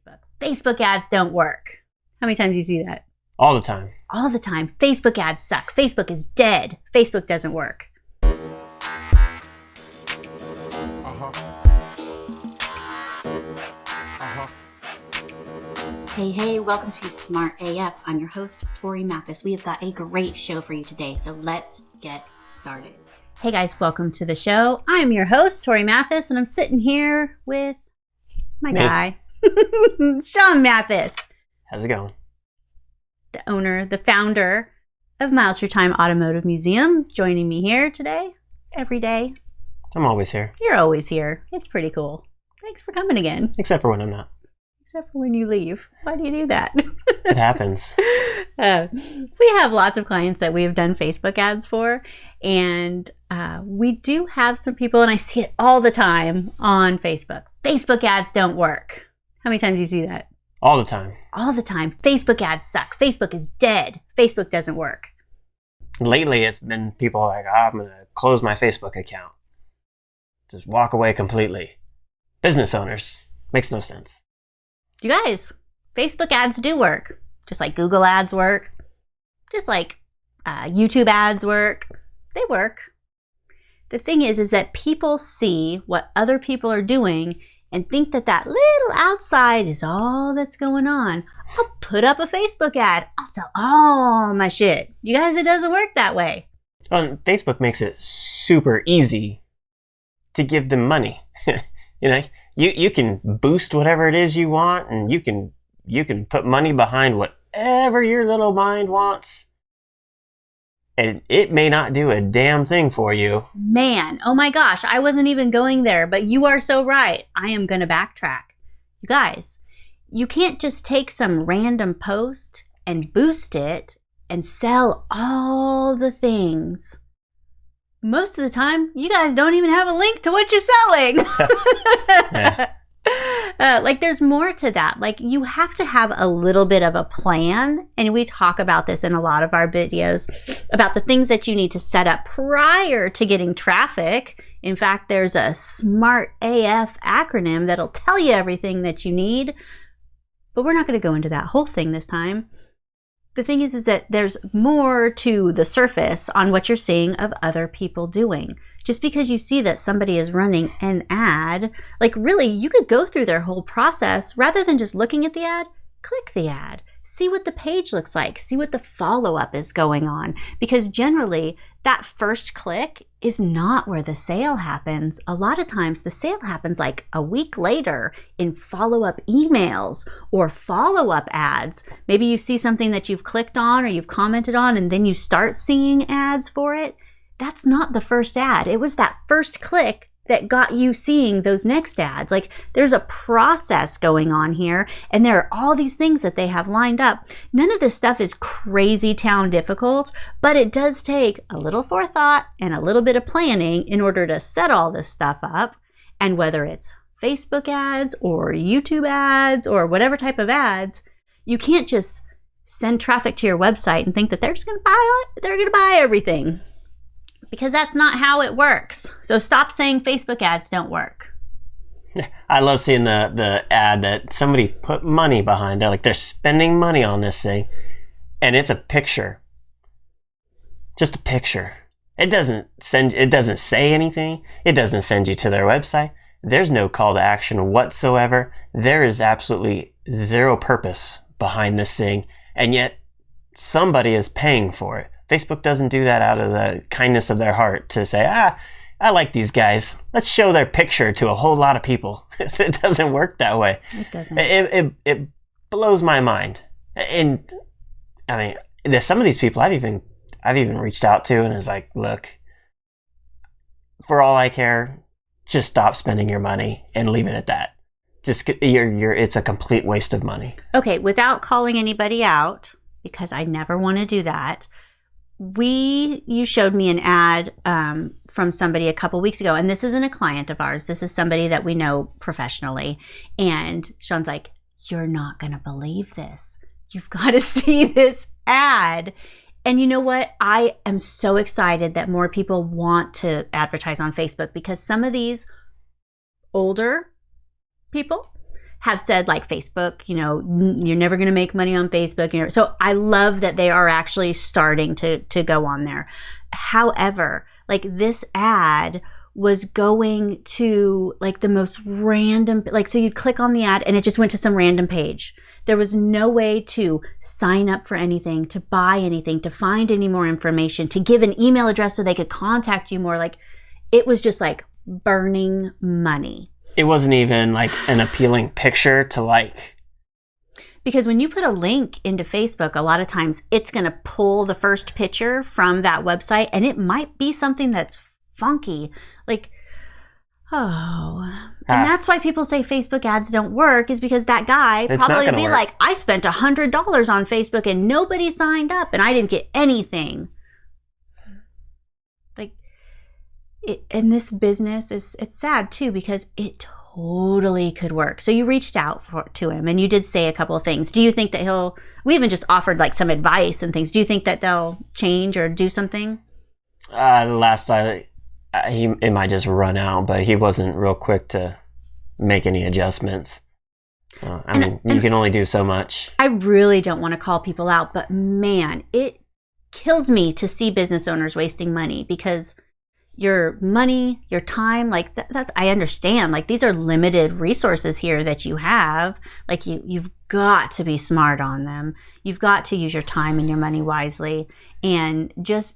Facebook. Facebook ads don't work. How many times do you see that? All the time. All the time. Facebook ads suck. Facebook is dead. Facebook doesn't work. Hey, welcome to Smart AF. I'm your host, Torie Mathis. We have got a great show for you today, so let's get started. Hey guys, welcome to the show. I'm your host, Torie Mathis, and I'm sitting here with my guy, Sean Mathis. How's it going? The owner, the founder of Miles Through Time Automotive Museum, joining me here today, every day. I'm always here. You're always here. It's pretty cool. Thanks for coming again. Except for when I'm not. Except for when you leave. Why do you do that? It happens. We have lots of clients that we have done Facebook ads for, and we do have some people, and I see it all the time on Facebook. Facebook ads don't work. How many times do you see that? All the time. All the time. Facebook ads suck. Facebook is dead. Facebook doesn't work. Lately, it's been people like, I'm going to close my Facebook account. Just walk away completely. Business owners. Makes no sense. You guys, Facebook ads do work. Just like Google ads work. Just like YouTube ads work. They work. The thing is that people see what other people are doing and think that that little outside is all that's going on. I'll put up a Facebook ad. I'll sell all my shit. You guys, it doesn't work that way. Well, Facebook makes it super easy to give them money. You can boost whatever it is you want, and you can put money behind whatever your little mind wants. And it may not do a damn thing for you. Man, oh my gosh, I wasn't even going there, but you are so right. I am going to backtrack. You guys, you can't just take some random post and boost it and sell all the things. Most of the time, you guys don't even have a link to what you're selling. Yeah. Like there's more to that. Like you have to have a little bit of a plan. And we talk about this in a lot of our videos about the things that you need to set up prior to getting traffic. In fact, there's a SMART AF acronym that'll tell you everything that you need. But we're not going to go into that whole thing this time. The thing is that there's more to the surface on what you're seeing of other people doing. Just because you see that somebody is running an ad, like really, you could go through their whole process rather than just looking at the ad, click the ad, see what the page looks like, see what the follow-up is going on. Because generally, that first click is not where the sale happens. A lot of times the sale happens like a week later in follow-up emails or follow-up ads. Maybe you see something that you've clicked on or you've commented on and then you start seeing ads for it. That's not the first ad. It was that first click that got you seeing those next ads. Like there's a process going on here, and there are all these things that they have lined up. None of this stuff is crazy town difficult, but it does take a little forethought and a little bit of planning in order to set all this stuff up. And whether it's Facebook ads or YouTube ads or whatever type of ads, you can't just send traffic to your website and think that they're going to buy everything. Because that's not how it works. So stop saying Facebook ads don't work. I love seeing the ad that somebody put money behind. They're spending money on this thing. And it's a picture. Just a picture. It doesn't say anything. It doesn't send you to their website. There's no call to action whatsoever. There is absolutely zero purpose behind this thing. And yet somebody is paying for it. Facebook doesn't do that out of the kindness of their heart to say, I like these guys. Let's show their picture to a whole lot of people. It doesn't work that way. It doesn't. It blows my mind. And I mean, there's some of these people I've even reached out to and is like, look, for all I care, just stop spending your money and leave it at that. It's a complete waste of money. Okay, without calling anybody out, because I never want to do that. You showed me an ad from somebody a couple weeks ago, and this isn't a client of ours. This is somebody that we know professionally. And Sean's like, you're not going to believe this. You've got to see this ad. And you know what? I am so excited that more people want to advertise on Facebook because some of these older people have said like Facebook, you're never going to make money on Facebook. So I love that they are actually starting to go on there. However, like this ad was going to like the most random, like, so you'd click on the ad and it just went to some random page. There was no way to sign up for anything, to buy anything, to find any more information, to give an email address so they could contact you more. Like it was just like burning money. It wasn't even like an appealing picture to like. Because when you put a link into Facebook, a lot of times it's going to pull the first picture from that website and it might be something that's funky. Like, and that's why people say Facebook ads don't work, is because that guy probably would be like, I spent $100 on Facebook and nobody signed up and I didn't get anything. Like, in this business, it's sad too, because it totally could work. So you reached out to him and you did say a couple of things. Do you think that we even just offered like some advice and things. Do you think that they'll change or do something? Last it might just run out, but he wasn't real quick to make any adjustments. I mean, you can only do so much. I really don't want to call people out, but man, it kills me to see business owners wasting money, because your money, your time, like that's, I understand, like these are limited resources here that you have. Like you've got to be smart on them. You've got to use your time and your money wisely, and just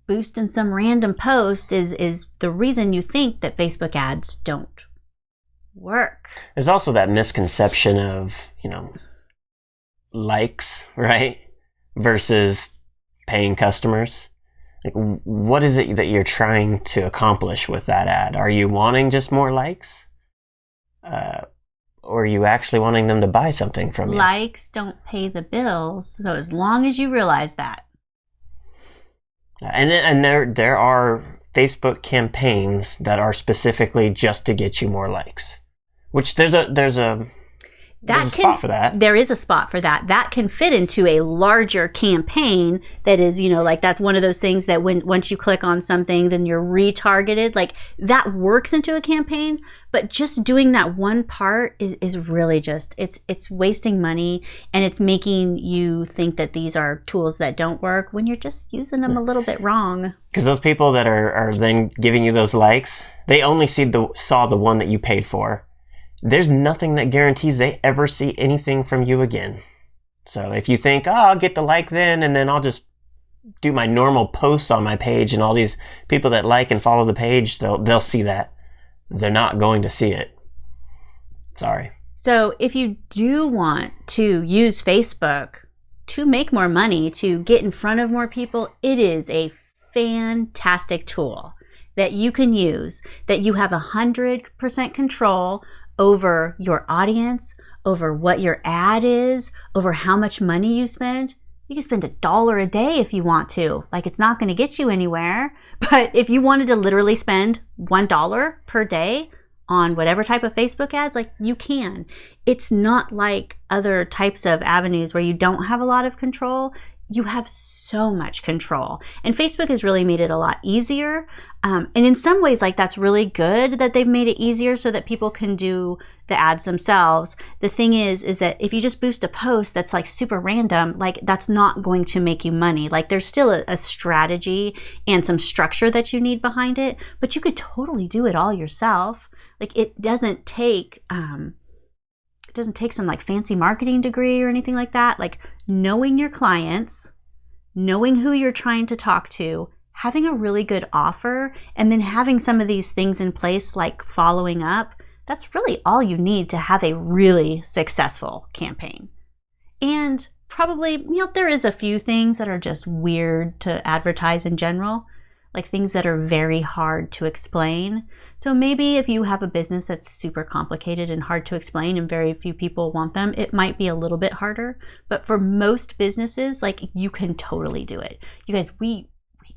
boosting some random post is the reason you think that Facebook ads don't work. There's also that misconception of, likes, right? Versus paying customers. Like, what is it that you're trying to accomplish with that ad? Are you wanting just more likes? Or are you actually wanting them to buy something from you? Likes don't pay the bills, so as long as you realize that. And there are Facebook campaigns that are specifically just to get you more likes, which there's a spot for that. There is a spot for that. That can fit into a larger campaign that is, like that's one of those things that once you click on something, then you're retargeted. Like that works into a campaign, but just doing that one part is really just, it's wasting money, and it's making you think that these are tools that don't work when you're just using them a little bit wrong. Because those people that are then giving you those likes, they only saw the one that you paid for. There's nothing that guarantees they ever see anything from you again. So if you think, I'll get the like then, and then I'll just do my normal posts on my page, and all these people that like and follow the page, they'll see that. They're not going to see it. Sorry. So if you do want to use Facebook to make more money, to get in front of more people, it is a fantastic tool that you can use, that you have 100% control over your audience, over what your ad is, over how much money you spend. You can spend $1 a day if you want to. Like, it's not going to get you anywhere. But if you wanted to literally spend $1 per day on whatever type of Facebook ads, like, you can. It's not like other types of avenues where you don't have a lot of control. You have so much control. And Facebook has really made it a lot easier. And in some ways, like, that's really good that they've made it easier so that people can do the ads themselves. The thing is that if you just boost a post that's like super random, like, that's not going to make you money. Like, there's still a strategy and some structure that you need behind it, but you could totally do it all yourself. Like, it doesn't take some like fancy marketing degree or anything like that. Like, knowing your clients, knowing who you're trying to talk to, having a really good offer, and then having some of these things in place like following up, that's really all you need to have a really successful campaign. And probably, there is a few things that are just weird to advertise in general, like things that are very hard to explain. So maybe if you have a business that's super complicated and hard to explain and very few people want them, it might be a little bit harder. But for most businesses, like, you can totally do it. You guys, we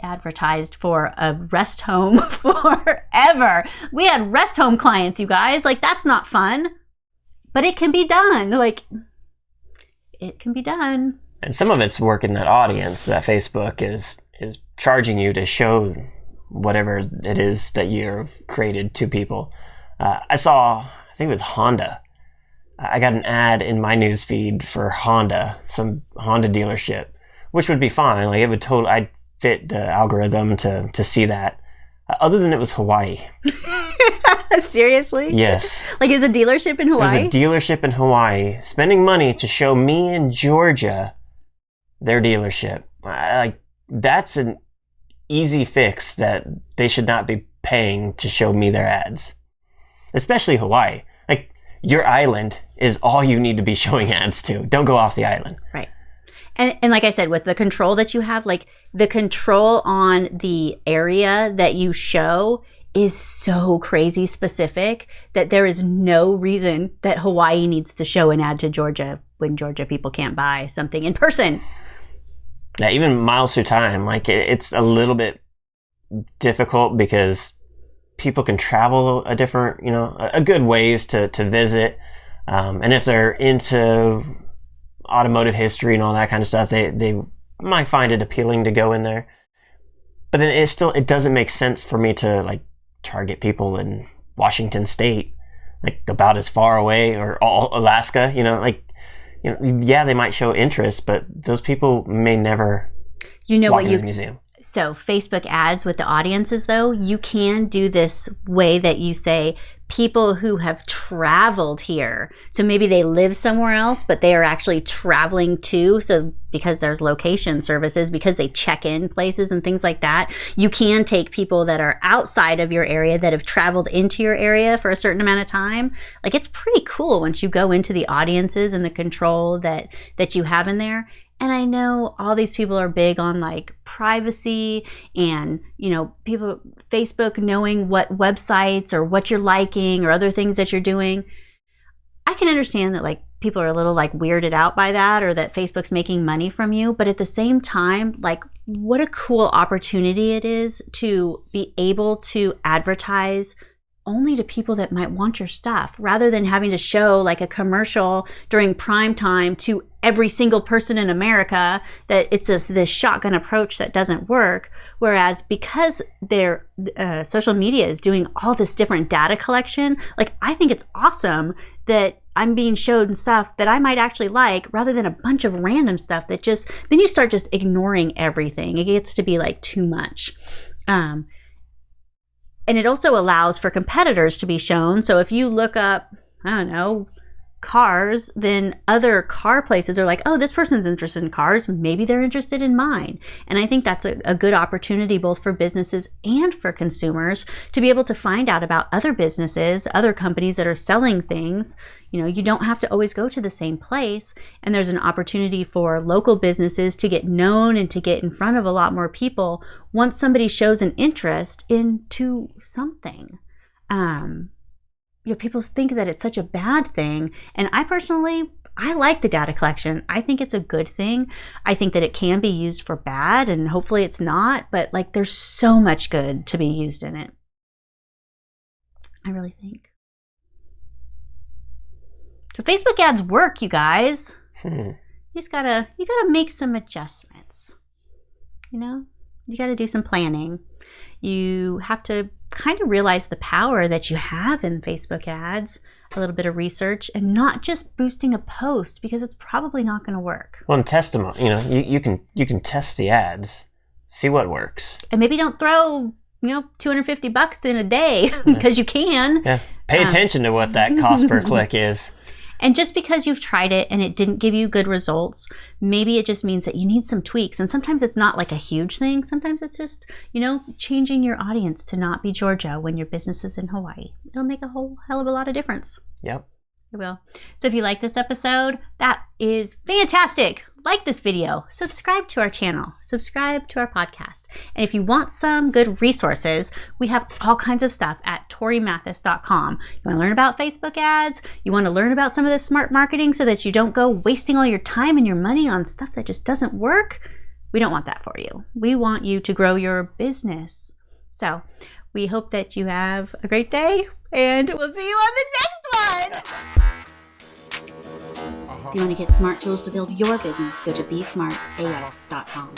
advertised for a rest home forever. We had rest home clients, you guys. Like, that's not fun, but it can be done. Like, it can be done. And some of it's working that audience that Facebook is charging you to show whatever it is that you've created to people. I think it was Honda. I got an ad in my newsfeed for Honda, some Honda dealership, which would be fine. Like, it would totally, I'd fit the algorithm to see that. Other than it was Hawaii. Seriously? Yes. Like, is a dealership in Hawaii? There's a dealership in Hawaii spending money to show me in Georgia their dealership. Like, that's an easy fix that they should not be paying to show me their ads. Especially Hawaii. Like, your island is all you need to be showing ads to. Don't go off the island. Right. And like I said, with the control that you have, like, the control on the area that you show is so crazy specific that there is no reason that Hawaii needs to show an ad to Georgia when Georgia people can't buy something in person. Yeah, even miles through time, like, it's a little bit difficult because people can travel a different, a good ways to visit. And if they're into automotive history and all that kind of stuff, they might find it appealing to go in there. But then it doesn't make sense for me to, like, target people in Washington State, like, about as far away, or all Alaska, yeah, they might show interest, but those people may never walk into the museum. So Facebook ads with the audiences, though, you can do this way that you say people who have traveled here. So maybe they live somewhere else, but they are actually traveling too. So because there's location services, because they check in places and things like that, you can take people that are outside of your area that have traveled into your area for a certain amount of time. Like, it's pretty cool once you go into the audiences and the control that you have in there. And I know all these people are big on, like, privacy and, people, Facebook knowing what websites or what you're liking or other things that you're doing. I can understand that, like, people are a little, like, weirded out by that, or that Facebook's making money from you. But at the same time, like, what a cool opportunity it is to be able to advertise only to people that might want your stuff, rather than having to show, like, a commercial during prime time to every single person in America, that it's this shotgun approach that doesn't work. Whereas because their social media is doing all this different data collection, like, I think it's awesome that I'm being shown stuff that I might actually like, rather than a bunch of random stuff that then you start just ignoring everything. It gets to be, like, too much. And it also allows for competitors to be shown. So if you look up, I don't know, cars, then other car places are like, oh, this person's interested in cars, maybe they're interested in mine. And I think that's a good opportunity both for businesses and for consumers to be able to find out about other businesses, other companies that are selling things. You don't have to always go to the same place, and there's an opportunity for local businesses to get known and to get in front of a lot more people once somebody shows an interest into something. People think that it's such a bad thing. And I personally like the data collection. I think it's a good thing. I think that it can be used for bad, and hopefully it's not. But, like, there's so much good to be used in it. I really think. So Facebook ads work, you guys. You gotta make some adjustments. You gotta do some planning. You have to kind of realize the power that you have in Facebook ads, a little bit of research, and not just boosting a post, because it's probably not going to work. Well, and test them. You can test the ads, see what works, and maybe don't throw $250 in a day because you can. Yeah, pay attention to what that cost per click is. And just because you've tried it and it didn't give you good results, maybe it just means that you need some tweaks. And sometimes it's not like a huge thing. Sometimes it's just, changing your audience to not be Georgia when your business is in Hawaii. It'll make a whole hell of a lot of difference. Yep. It will. So if you like this episode, that is fantastic. Like this video, subscribe to our channel, subscribe to our podcast. And if you want some good resources, we have all kinds of stuff at TorieMathis.com. You want to learn about Facebook ads? You want to learn about some of this smart marketing so that you don't go wasting all your time and your money on stuff that just doesn't work? We don't want that for you. We want you to grow your business. So we hope that you have a great day, and we'll see you on the next one. If you want to get smart tools to build your business, go to besmartaf.com.